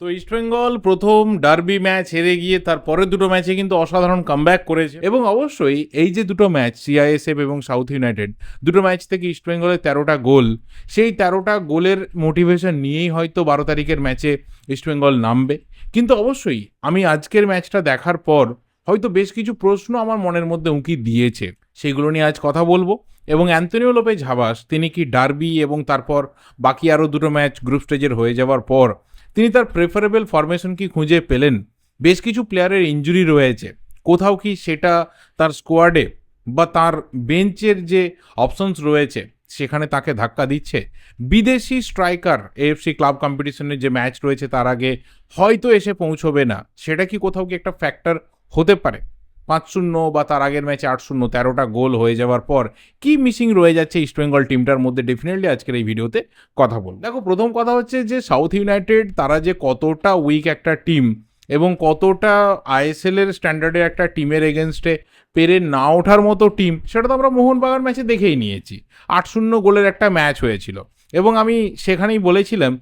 তো ইস্টবেঙ্গল প্রথম derby match হেরে গিয়ে তার পরের দুটো ম্যাচে কিন্তু অসাধারণ কামব্যাক করেছে এবং অবশ্যই এই যে দুটো ম্যাচ সিআইএসএফ এবং সাউথ ইউনাইটেড দুটো ম্যাচ থেকে ইস্টবেঙ্গলের 13টা গোল, সেই 13টা গোলের মোটিভেশন নিয়েই হয়তো 12 তারিখের ম্যাচে ইস্টবেঙ্গল নামবে। কিন্তু অবশ্যই আমি আজকের ম্যাচটা দেখার পর হয়তো বেশ কিছু প্রশ্ন আমার মনের মধ্যে উঁকি দিয়েছে, সেইগুলো নিয়ে আজ কথা বলবো। এবং অ্যান্তনিও লোপেজ হাবাস তিনি কি ডার্বি এবং তারপর বাকি আরও দুটো ম্যাচ গ্রুপ স্টেজের হয়ে যাওয়ার পর তিনি তার প্রেফারেবল ফরমেশন কি খুঁজে পেলেন? বেশ কিছু প্লেয়ারের ইনজুরি রয়েছে, কোথাও কি সেটা তার স্কোয়াডে বা তার বেঞ্চের যে অপশনস রয়েছে সেখানে তাকে ধাক্কা দিচ্ছে? বিদেশি স্ট্রাইকার এএফসি ক্লাব কম্পিটিশনের যে ম্যাচ রয়েছে তার আগে হয়তো এসে পৌঁছবে না, সেটা কি কোথাও কি একটা ফ্যাক্টর হতে পারে? 5-0 বা তার আগের ম্যাচে 8-0, 13টা গোল হয়ে যাওয়ার পর কি মিসিং রয়ে যাচ্ছে ইস্টবেঙ্গল টিমটার মধ্যে? ডেফিনেটলি আজকের এই ভিডিওতে কথা বলবো। দেখো, প্রথম কথা হচ্ছে যে সাউথ ইউনাইটেড তারা যে কতটা উইক একটা টিম এবং কতটা আইএসএল এর স্ট্যান্ডার্ডের একটা টিমের এগেনস্টে পেরে না ওঠার মতো টিম, সেটা তো আমরা মোহনবাগান ম্যাচে দেখেই নিয়েছি। 8-0 গোলের একটা ম্যাচ হয়েছিল এবং আমি সেখানেই বলেছিলাম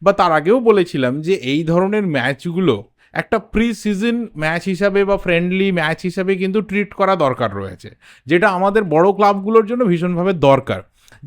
বা তার আগেও বলেছিলাম যে এই ধরনের ম্যাচগুলো একটা প্রি সিজন ম্যাচ হিসাবে বা ফ্রেন্ডলি ম্যাচ হিসাবে কিন্তু ট্রিট করা দরকার রয়েছে, যেটা আমাদের বড় ক্লাবগুলোর জন্য ভীষণভাবে দরকার।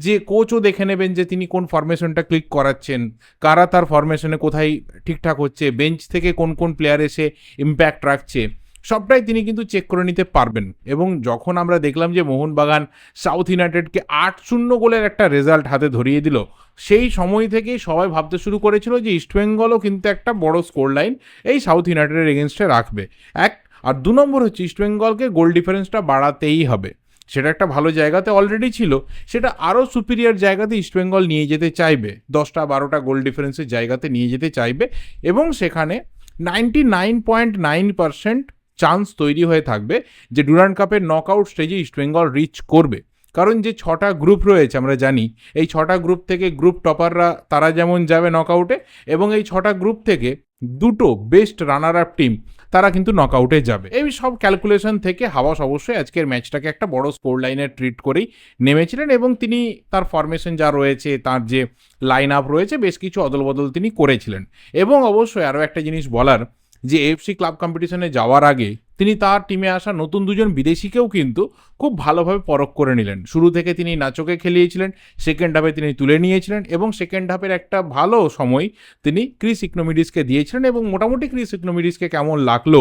যে কোচও দেখে নেবেন যে তিনি কোন ফরমেশনটা ক্লিক করাচ্ছেন, কারা তার ফরমেশনে কোথায় ঠিকঠাক হচ্ছে, বেঞ্চ থেকে কোন কোন প্লেয়ার এসে ইম্প্যাক্ট রাখছে, সবটাই তিনি কিন্তু চেক করে নিতে পারবেন। এবং যখন আমরা দেখলাম যে মোহনবাগান সাউথ ইউনাইটেডকে 8-0 গোলের একটা রেজাল্ট হাতে ধরিয়ে দিল, সেই সময় থেকেই সবাই ভাবতে শুরু করেছিল যে ইস্টবেঙ্গলও কিন্তু একটা বড় স্কোর লাইন এই সাউথ ইউনাইটেডের এগেনস্টে রাখবে। এক আর 2 নম্বর হচ্ছে ইস্টবেঙ্গলকে গোল ডিফারেন্সটা বাড়াতেই হবে। সেটা একটা ভালো জায়গাতে অলরেডি ছিল, সেটা আরও সুপিরিয়র জায়গাতে ইস্টবেঙ্গল নিয়ে যেতে চাইবে, 10টা-12টা গোল ডিফারেন্সের জায়গাতে নিয়ে যেতে চাইবে এবং সেখানে 99.9% চান্স তৈরি হয়ে থাকবে যে ডুরান্ড কাপের নকআউট স্টেজে ইস্টবেঙ্গল রিচ করবে। কারণ যে 6টা গ্রুপ রয়েছে আমরা জানি, এই 6টা গ্রুপ থেকে গ্রুপ টপাররা তারা যেমন যাবে নকআউটে, এবং এই 6টা গ্রুপ থেকে দুটো বেস্ট রানার আপ টিম তারা কিন্তু নকআউটে যাবে। এই সব ক্যালকুলেশন থেকে হাবাস অবশ্যই আজকের ম্যাচটাকে একটা বড় স্কোর লাইনে ট্রিট করেই নেমেছিলেন এবং তিনি তার ফরমেশন যা রয়েছে, তার যে লাইন আপ রয়েছে, বেশ কিছু অদলবদল তিনি করেছিলেন। এবং অবশ্যই আরও একটা জিনিস বলার, যে এএফসি ক্লাব কম্পিটিশনে যাওয়ার আগে তিনি তার টিমে আসা নতুন দুজন বিদেশিকেও কিন্তু খুব ভালোভাবে পরখ করে নিলেন। শুরু থেকে তিনি নাচোকে খেলিয়েছিলেন, সেকেন্ড হাফে তিনি তুলে নিয়েছিলেন এবং সেকেন্ড হাফের একটা ভালো সময় তিনি ক্রিস ইকনোমিডিসকে দিয়েছিলেন। এবং মোটামুটি ক্রিস ইকনোমিডিসকে কেমন লাগলো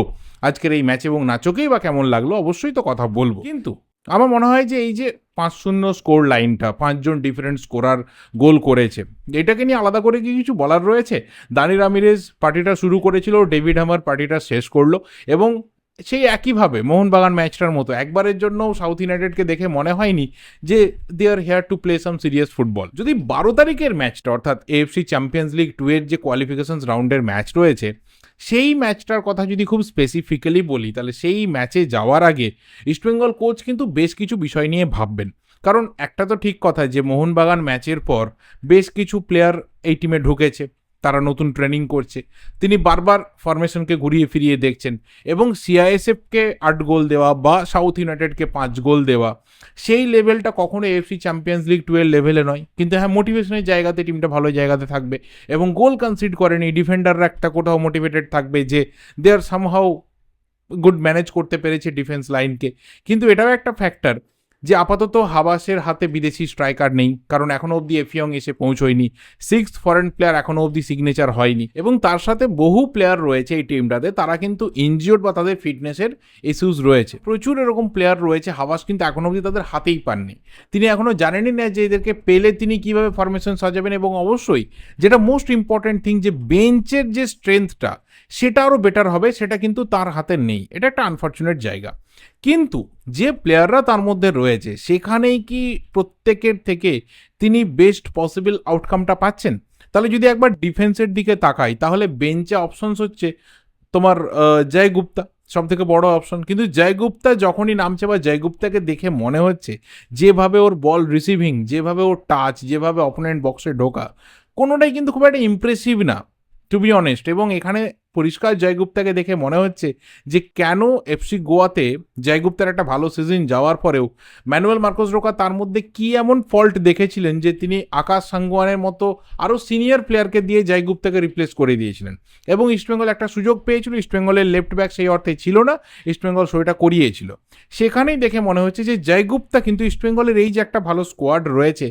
আজকের এই ম্যাচ এবং নাচোকেই বা কেমন লাগলো অবশ্যই তো কথা বলবো। কিন্তু আমার মনে হয় যে এই যে 5-0 স্কোর লাইনটা, 5জন ডিফারেন্ট স্কোরার গোল করেছে, এটাকে নিয়ে আলাদা করে কি কিছু বলার রয়েছে? দানি রামিরেজ পার্টিটা শুরু করেছিল, ডেভিড হ্যামার পার্টিটা শেষ করলো এবং সেই একইভাবে মোহনবাগান ম্যাচটার মতো একবারের জন্য সাউথ ইউনাইটেডকে দেখে মনে হয়নি যে they are here to play some serious football. যদি 12 তারিখের ম্যাচটা অর্থাৎ এএফসি চ্যাম্পিয়ন্স লিগ 2 এর যে কোয়ালিফিকেশনস রাউন্ডের ম্যাচ রয়েছে, সেই ম্যাচটার কথা যদি খুব স্পেসিফিক্যালি বলি, তাহলে সেই ম্যাচে যাওয়ার আগে ইস্টবেঙ্গল কোচ কিন্তু বেশ কিছু বিষয় নিয়ে ভাববেন। কারণ একটা তো ঠিক কথা যে মোহনবাগান ম্যাচের পর বেশ কিছু প্লেয়ার এই টিমে ঢুকেছে, তারা নতুন ট্রেনিং করছে, তিনি বারবার ফরমেশনকে ঘুরিয়ে ফিরিয়ে দেখছেন এবং সিআইএসএফকে 8 গোল দেওয়া বা সাউথ ইউনাইটেডকে 5 গোল দেওয়া, সেই লেভেলটা কখনো এএফসি চ্যাম্পিয়ন্স লিগ 2 এর লেভেলে নয়। কিন্তু হ্যাঁ, মোটিভেশনের জায়গাতে টিমটা ভালো জায়গাতে থাকবে এবং গোল কনসিড করেনি, ডিফেন্ডাররা একটা কোথাও মোটিভেটেড থাকবে যে they R somehow good manage করতে পেরেছে ডিফেন্স লাইনকে। কিন্তু এটাও একটা ফ্যাক্টর যে আপাতত হাবাসের হাতে বিদেশি স্ট্রাইকার নেই, কারণ এখনও অবধি এফিয়ং এসে পৌঁছয়নি, 6th ফরেন প্লেয়ার এখনও অবধি সিগনেচার হয়নি এবং তার সাথে বহু প্লেয়ার রয়েছে এই টিমটাতে, তারা কিন্তু ইনজিওর্ড বা তাদের ফিটনেসের ইস্যুস রয়েছে। প্রচুর এরকম প্লেয়ার রয়েছে, হাবাস কিন্তু এখনও অবধি তাদের হাতেই পাননি। তিনি এখনও জানেনই না যে এদেরকে পেলে তিনি কীভাবে ফরমেশন সাজাবেন এবং অবশ্যই যেটা মোস্ট ইম্পর্ট্যান্ট থিং, যে বেঞ্চের যে স্ট্রেংথটা সেটা আরও বেটার হবে, সেটা কিন্তু তার হাতে নেই। এটা একটা আনফর্চুনেট জায়গা। কিন্তু যে প্লেয়াররা তার মধ্যে রয়েছে সেখানেই কি প্রত্যেকের থেকে তিনি বেস্ট পসিবল আউটকামটা পাচ্ছেন? তাহলে যদি একবার ডিফেন্সের দিকে তাকাই, তাহলে বেঞ্চে অপশনস হচ্ছে তোমার জয় গুপ্তা সব থেকে বড় অপশন। কিন্তু জয় গুপ্তা যখনই নামছে বা জয় গুপ্তাকে দেখে মনে হচ্ছে যেভাবে ওর বল রিসিভিং, যেভাবে ওর টাচ, যেভাবে অপোনেন্ট বক্সে ঢোকা, কোনোটাই কিন্তু খুব একটা ইমপ্রেসিভ না, টু বি অনেস্ট। এবং এখানে পরিষ্কার জয়গুপ্তাকে দেখে মনে হচ্ছে যে কেন এফসি গোয়াতে জয়গুপ্তার একটা ভালো সিজন যাওয়ার পরেও ম্যানুয়েল মার্কোস রোকা তার মধ্যে কি এমন ফল্ট দেখেছিলেন যে তিনি আকাশ সাঙ্গওয়ানের মতো আরও সিনিয়র প্লেয়ারকে দিয়ে জয়গুপ্তাকে রিপ্লেস করে দিয়েছিলেন। এবং ইস্টবেঙ্গল একটা সুযোগ পেয়েছিল, ইস্টবেঙ্গলের লেফট ব্যাক সেই অর্থে ছিল না, ইস্টবেঙ্গল সেটা করিয়েছিল। সেখানেই দেখে মনে হচ্ছে যে জয়গুপ্তা কিন্তু ইস্টবেঙ্গলের এই যে একটা ভালো স্কোয়াড রয়েছে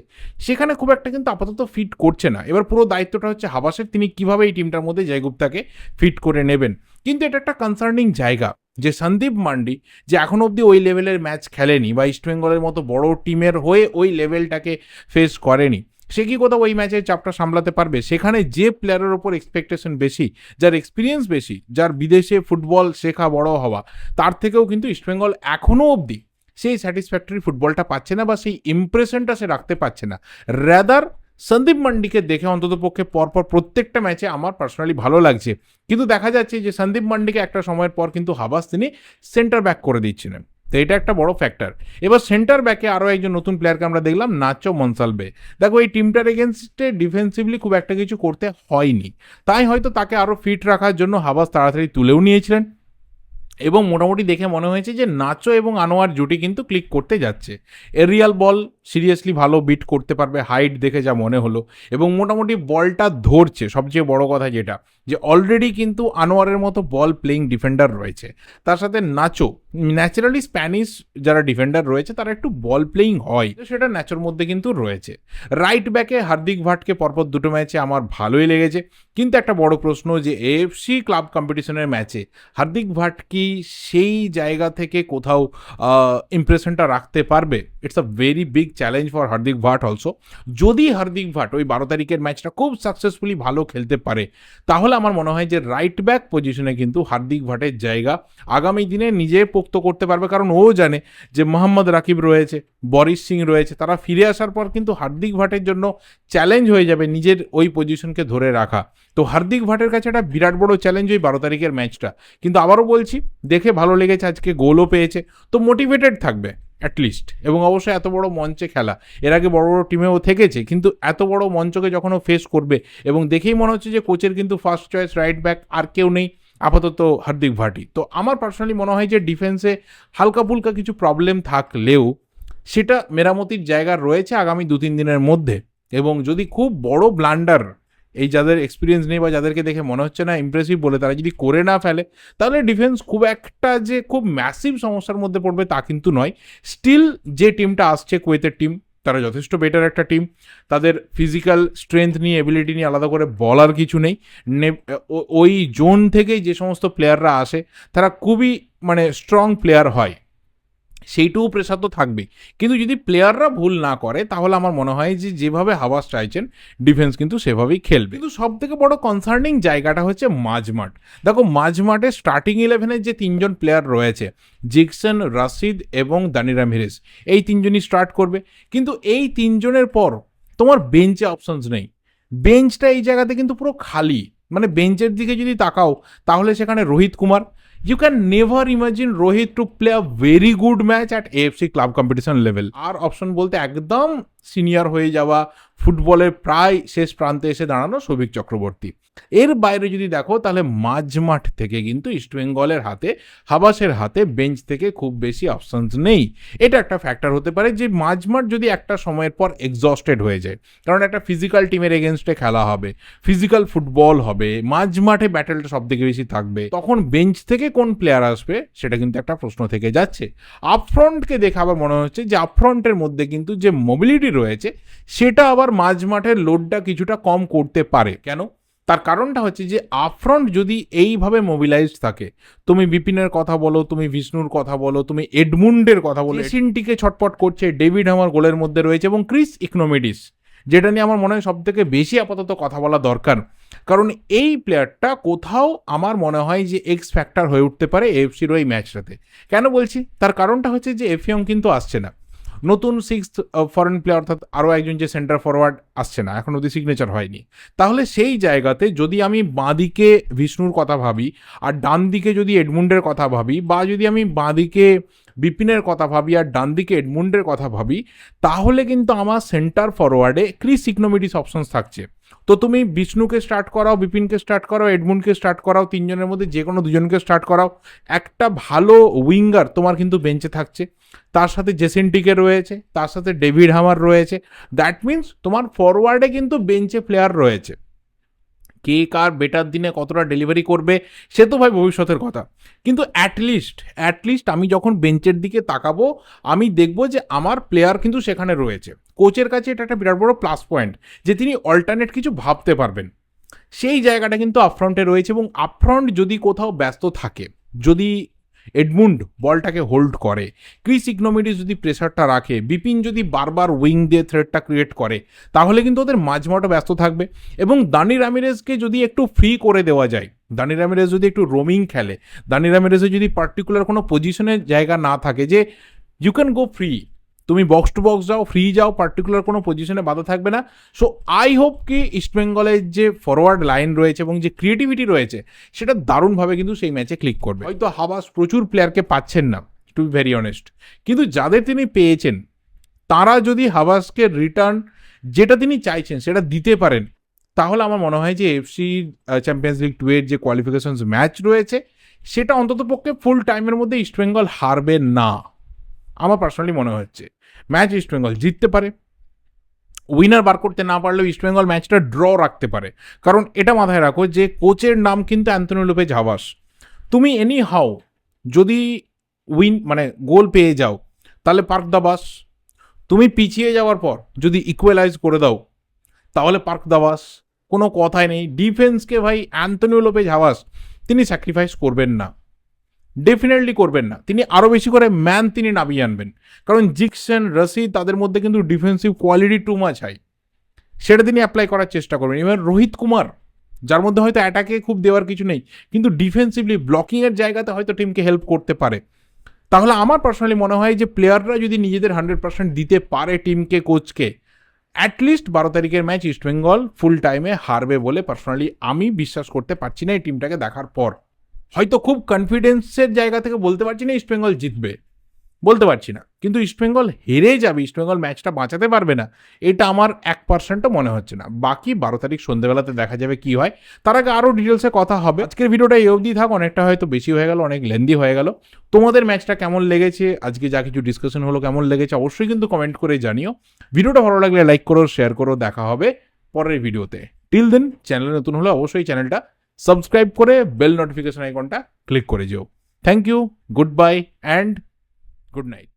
সেখানে খুব একটা কিন্তু আপাতত ফিট করছে না। এবার পুরো দায়িত্বটা হচ্ছে হাবাসের, তিনি কিভাবে এই টিমটার মধ্যে জয়গুপ্তাকে ফিট করে নেবেন। কিন্তু এটা একটা কনসার্নিং জায়গা যে সন্দীপ মান্ডি যে এখনও অবধি ওই লেভেলের ম্যাচ খেলেনি বা ইস্টবেঙ্গলের মতো বড় টিমের হয়ে ওই লেভেলটাকে ফেস করেনি, সে কি কোথাও ওই ম্যাচের চাপটা সামলাতে পারবে? সেখানে যে প্লেয়ারের ওপর এক্সপেকটেশন বেশি, যার এক্সপিরিয়েন্স বেশি, যার বিদেশে ফুটবল শেখা বড় হওয়া, তার থেকেও কিন্তু ইস্টবেঙ্গল এখনও অবধি সেই স্যাটিসফ্যাক্টরি ফুটবলটা পাচ্ছে না বা সেই ইমপ্রেশনটা সে রাখতে পারছে না। রাদার সন্দীপ মান্ডিকে দেখে অন্তত পক্ষে পরপর প্রত্যেকটা ম্যাচে আমার পার্সোনালি ভালো লাগছে, কিন্তু দেখা যাচ্ছে যে সন্দীপ মান্ডিকে একটা সময়ের পর কিন্তু হাবাস তিনি সেন্টার ব্যাক করে দিচ্ছিলেন। তো এটা একটা বড় ফ্যাক্টর। এবার সেন্টার ব্যাকে আরও একজন নতুন প্লেয়ারকে আমরা দেখলাম, নাচো মনসালবে। দেখো এই টিমটার এগেনস্টে ডিফেন্সিভলি খুব একটা কিছু করতে হয়নি, তাই হয়তো তাকে আরও ফিট রাখার জন্য হাবাস তাড়াতাড়ি তুলেও নিয়েছিলেন। এবং মোটামুটি দেখে মনে হয়েছে যে নাচো এবং আনোয়ার জুটি কিন্তু ক্লিক করতে যাচ্ছে। এরিয়াল বল সিরিয়াসলি ভালো বিট করতে পারবে হাইট দেখে যা মনে হলো, এবং মোটামুটি বলটা ধরছে। সবচেয়ে বড় কথা যেটা, যে অলরেডি কিন্তু আনোয়ারের মতো বল প্লেইং ডিফেন্ডার রয়েছে, তার সাথে নাচো ন্যাচারালি স্প্যানিশ যারা ডিফেন্ডার রয়েছে তারা একটু বল প্লেইং হয়, সেটা ন্যাচোর মধ্যে কিন্তু রয়েছে। রাইট ব্যাকে হার্দিক ভাটকে পরপর দুটো ম্যাচে আমার ভালোই লেগেছে, কিন্তু একটা বড় প্রশ্ন যে এএফসি ক্লাব কম্পিটিশনের ম্যাচে হার্দিক ভাট কি সেই জায়গা থেকে কোথাও ইমপ্রেশনটা রাখতে পারবে? It's a very big challenge for Hardik Bhat also. যদি হার্দিক ভাট ওই 12 তারিখের ম্যাচটা খুব সাকসেসফুলি ভালো খেলতে পারে, তাহলে আমার মনে হয় যে রাইট ব্যাক পজিশনে কিন্তু হার্দিক ভাটের জায়গা আগামী দিনে নিজে পোক্ত করতে পারবে, কারণ ও জানে যে মোহাম্মদ রাকিব রয়েছে, বরিশ সিং রয়েছে, তারা ফিরে আসার পর কিন্তু হার্দিক ভাটের জন্য চ্যালেঞ্জ হয়ে যাবে নিজের ওই পজিশনকে ধরে রাখা। তো হার্দিক ভাটের কাছে একটা বিরাট বড় চ্যালেঞ্জ ওই 12 তারিখের ম্যাচটা। কিন্তু আবারও বলছি, দেখে ভালো লেগেছে, আজকে গোলও পেয়েছে, তো মোটিভেটেড থাকবে অ্যাটলিস্ট। এবং অবশ্যই এত বড় মঞ্চে খেলা, এর আগে বড় বড় টিমেও থেকেছে, কিন্তু এত বড় মঞ্চকে যখন ও ফেস করবে, এবং দেখেই মনে হচ্ছে যে কোচের কিন্তু ফার্স্ট চয়েস রাইট ব্যাক আর কেউ নেই আপাতত, হার্দিক ভাটি। তো আমার পার্সোনালি মনে হয় যে ডিফেন্সে হালকা ফুলকা কিছু প্রবলেম থাকলেও সেটা মেরামতির জায়গা রয়েছে আগামী 2-3 দিনের মধ্যে। এবং যদি খুব বড় ব্লান্ডার এই যাদের এক্সপিরিয়েন্স নেই বা যাদেরকে দেখে মনে হচ্ছে না ইমপ্রেসিভ বলে, তারা যদি করে না ফেলে, তাহলে ডিফেন্স খুব একটা যে খুব ম্যাসিভ সমস্যার মধ্যে পড়বে তা কিন্তু নয়। স্টিল যে টিমটা আসছে কুয়েতের টিম, তারা যথেষ্ট বেটার একটা টিম, তাদের ফিজিক্যাল স্ট্রেংথ নিয়ে এবিলিটি নিয়ে আলাদা করে বলার কিছু নেই। ওই জোন থেকেই যে সমস্ত প্লেয়াররা আসে তারা খুবই স্ট্রং প্লেয়ার হয়, সেইটুকু প্রেশার তো থাকবেই। কিন্তু যদি প্লেয়াররা ভুল না করে, তাহলে আমার মনে হয় যে যেভাবে হাবাস চাইছেন ডিফেন্স কিন্তু সেভাবেই খেলবে। কিন্তু সব থেকে বড় কনসার্নিং জায়গাটা হচ্ছে মাঝমাঠ। দেখো মাঝমাঠে স্টার্টিং 11-এর যে 3জন প্লেয়ার রয়েছে, জিকসন, রাশিদ এবং দানি রামিরেস, এই 3জনই স্টার্ট করবে। কিন্তু এই 3জনের পর তোমার বেঞ্চে অপশনস নেই। বেঞ্চটা এই জায়গাতে কিন্তু পুরো খালি। বেঞ্চের দিকে যদি তাকাও, তাহলে সেখানে Rohit Kumar, you can never imagine Rohit to play a very good match at AFC club competition level. R option বলতে একদম সিনিয়র হয়ে যাওয়া, ফুটবলের প্রায় শেষ প্রান্তে এসে দাঁড়ানো সৌভিক চক্রবর্তী। এর বাইরে যদি দেখো, তাহলে মাঝমাঠ থেকে কিন্তু ইস্টবেঙ্গলের হাতে, হাবাসের হাতে বেঞ্চ থেকে খুব বেশি অপশনস নেই। এটা একটা ফ্যাক্টর হতে পারে যে মাঝমাঠ যদি একটা সময়ের পর এক্সস্টেড হয়ে যায়, কারণ একটা ফিজিক্যাল টিমের এগেনস্টে খেলা হবে, ফিজিক্যাল ফুটবল হবে, মাঝমাঠে ব্যাটেলটা সব থেকে বেশি থাকবে, তখন বেঞ্চ থেকে কোন প্লেয়ার আসবে সেটা কিন্তু একটা প্রশ্ন থেকে যাচ্ছে। আপফ্রন্টকে দেখে আবার মনে হচ্ছে যে আপফ্রন্টের মধ্যে কিন্তু যে মোবিলিটি রয়েছে সেটা আবার মাঝমাঠের লোডটা কিছুটা কম করতে পারে। কেন? তার কারণটা হচ্ছে যে আপফ্রন্ট যদি এইভাবে মোবিলাইজড থাকে, তুমি বিপিনের কথা বলো, তুমি বিষ্ণুর কথা বলো, তুমি এডমুন্ডের কথা বলো, সিনটিকে ছটপট করছে, ডেভিড আমার গোলের মধ্যে রয়েছে, এবং ক্রিস ইকনোমিডিস, যেটা নিয়ে আমার মনে হয় সব থেকে বেশি আপাতত কথা বলা দরকার। কারণ এই প্লেয়ারটা কোথাও আমার মনে হয় যে এক্স ফ্যাক্টর হয়ে উঠতে পারে এএফসির ওই ম্যাচটাতে। কেন বলছি? তার কারণটা হচ্ছে যে এফিয়ং কিন্তু আসছে না, নতুন 6th ফরেন প্লেয়ার, অর্থাৎ আরও একজন যে সেন্টার ফরওয়ার্ড আসছে না, এখন অব্দি সিগনেচার হয়নি। তাহলে সেই জায়গাতে যদি আমি বাঁদিকে বিষ্ণুর কথা ভাবি, আর ডান দিকে যদি এডমুন্ডের কথা ভাবি, বা যদি আমি বাঁদিকে বিপিনের কথা ভাবি আর ডান দিকে এডমুন্ডের কথা ভাবি, তাহলে কিন্তু আমার সেন্টার ফরওয়ার্ডে ক্রিস ইকনোমিডিস অপশনস থাকছে। তো তুমি বিষ্ণুকে স্টার্ট করাও, বিপিনকে স্টার্ট করাও, এডমুন্ডকে স্টার্ট করাও, তিনজনের মধ্যে যে কোনো দুজনকে স্টার্ট করাও, একটা ভালো উইঙ্গার তোমার কিন্তু বেঞ্চে থাকছে, তার সাথে জেসেন্টিকে রয়েছে, তার সাথে ডেভিড হামার রয়েছে। দ্যাট মিনস তোমার ফরওয়ার্ডে কিন্তু বেঞ্চে প্লেয়ার রয়েছে। কে কার বেটার দিনে কতটা ডেলিভারি করবে সে তো ভাই ভবিষ্যতের কথা, কিন্তু অ্যাটলিস্ট আমি যখন বেঞ্চের দিকে তাকাবো আমি দেখব যে আমার প্লেয়ার কিন্তু সেখানে রয়েছে। কোচের কাছে এটা একটা বিরাট বড় প্লাস পয়েন্ট যে তিনি অল্টারনেট কিছু ভাবতে পারবেন, সেই জায়গাটা কিন্তু আপফ্রন্টে রয়েছে। এবং আপফ্রন্ট যদি কোথাও ব্যস্ত থাকে, যদি এডমুন্ড বলটাকে হোল্ড করে, ক্রিস ইকনোমিডিস যদি প্রেসারটা রাখে, বিপিন যদি বারবার উইং দিয়ে থ্রেডটা ক্রিয়েট করে, তাহলে কিন্তু ওদের মাঝমাঠও ব্যস্ত থাকবে। এবং দানি রামিরেজকে যদি একটু ফ্রি করে দেওয়া যায়, দানি রামিরেজ যদি একটু রোমিং খেলে, দানি রামিরেজের যদি পার্টিকুলার কোনো পজিশনের জায়গা না থাকে যে ইউ ক্যান গো ফ্রি, তুমি বক্স টু বক্স যাও, ফ্রি যাও, পার্টিকুলার কোনো পজিশনে বাধা থাকবে না। সো আই হোপ কি ইস্টবেঙ্গলের যে ফরওয়ার্ড লাইন রয়েছে এবং যে ক্রিয়েটিভিটি রয়েছে সেটা দারুণভাবে কিন্তু সেই ম্যাচে ক্লিক করবে। হয়তো হাবাস প্রচুর প্লেয়ারকে পাচ্ছেন না, টু বি ভেরি অনেস্ট, কিন্তু যাদের তিনি পেয়েছেন তারা যদি হাবাসকে রিটার্ন যেটা তিনি চাইছেন সেটা দিতে পারেন, তাহলে আমার মনে হয় যে এফসি চ্যাম্পিয়ন্স লিগ 2 এর যে কোয়ালিফিকেশনস ম্যাচ রয়েছে সেটা অন্তত পক্ষে ফুল টাইমের মধ্যে ইস্টবেঙ্গল হারবে না। আমার পার্সোনালি মনে হচ্ছে ম্যাচ ইস্টবেঙ্গল জিততে পারে, উইনার বার করতে না পারলেও ইস্টবেঙ্গল ম্যাচটা ড্র রাখতে পারে। কারণ এটা মাথায় রাখো যে কোচের নাম কিন্তু অ্যান্থনি লোপেজ হাবাস। তুমি এনি হাও যদি মানে গোল পেয়ে যাও তাহলে পার্ক দা বাস, তুমি পিছিয়ে যাওয়ার পর যদি ইকুয়ালাইজ করে দাও তাহলে পার্ক দা বাস, কোনো কথাই নেই। ডিফেন্সকে ভাই অ্যান্থনি লোপেজ হাবাস তিনি স্যাক্রিফাইস করবেন না, ডেফিনেটলি করবেন না। তিনি আরও বেশি করে ম্যান তিনি নামিয়ে আনবেন, কারণ জিকসন, রশিদ তাদের মধ্যে কিন্তু defensive quality too much high, সেটা তিনি অ্যাপ্লাই করার চেষ্টা করবেন। এবার রোহিত কুমার, যার মধ্যে হয়তো অ্যাটাকে খুব দেওয়ার কিছু নেই, কিন্তু ডিফেন্সিভলি ব্লকিংয়ের জায়গাতে হয়তো টিমকে হেল্প করতে পারে। তাহলে আমার পার্সোনালি মনে হয় যে প্লেয়াররা যদি নিজেদের 100% দিতে পারে টিমকে, কোচকে, অ্যাটলিস্ট 12 তারিখের ম্যাচ ইস্টবেঙ্গল ফুল টাইমে হারবে বলে পার্সোনালি আমি বিশ্বাস করতে পারছি না এই টিমটাকে দেখার পর। হয়তো খুব কনফিডেন্সের জায়গা থেকে বলতে পারছি না ইস্টবেঙ্গল জিতবে, বলতে পারছি না, কিন্তু ইস্টবেঙ্গল হেরে যাবে, ইস্টবেঙ্গল ম্যাচটা বাঁচাতে পারবে না, এটা আমার 1%ও মনে হচ্ছে না। বাকি 12 তারিখ সন্ধ্যেবেলাতে দেখা যাবে কি হয়, তার আগে আরও ডিটেলসে কথা হবে। আজকের ভিডিওটা এই অবধি থাক, অনেকটা হয়তো বেশি হয়ে গেল, অনেক লেন্দি হয়ে গেল। তোমাদের ম্যাচটা কেমন লেগেছে, আজকে যা কিছু ডিসকাশন হলো কেমন লেগেছে অবশ্যই কিন্তু কমেন্ট করে জানিও। ভিডিওটা ভালো লাগলে লাইক করো, শেয়ার করো, দেখা হবে পরের ভিডিওতে। টিল দেন, চ্যানেলে নতুন হলে অবশ্যই চ্যানেলটা সাবস্ক্রাইব করে বেল নোটিফিকেশন আইকনটা ক্লিক করে যেও। Thank you, good bye and good night.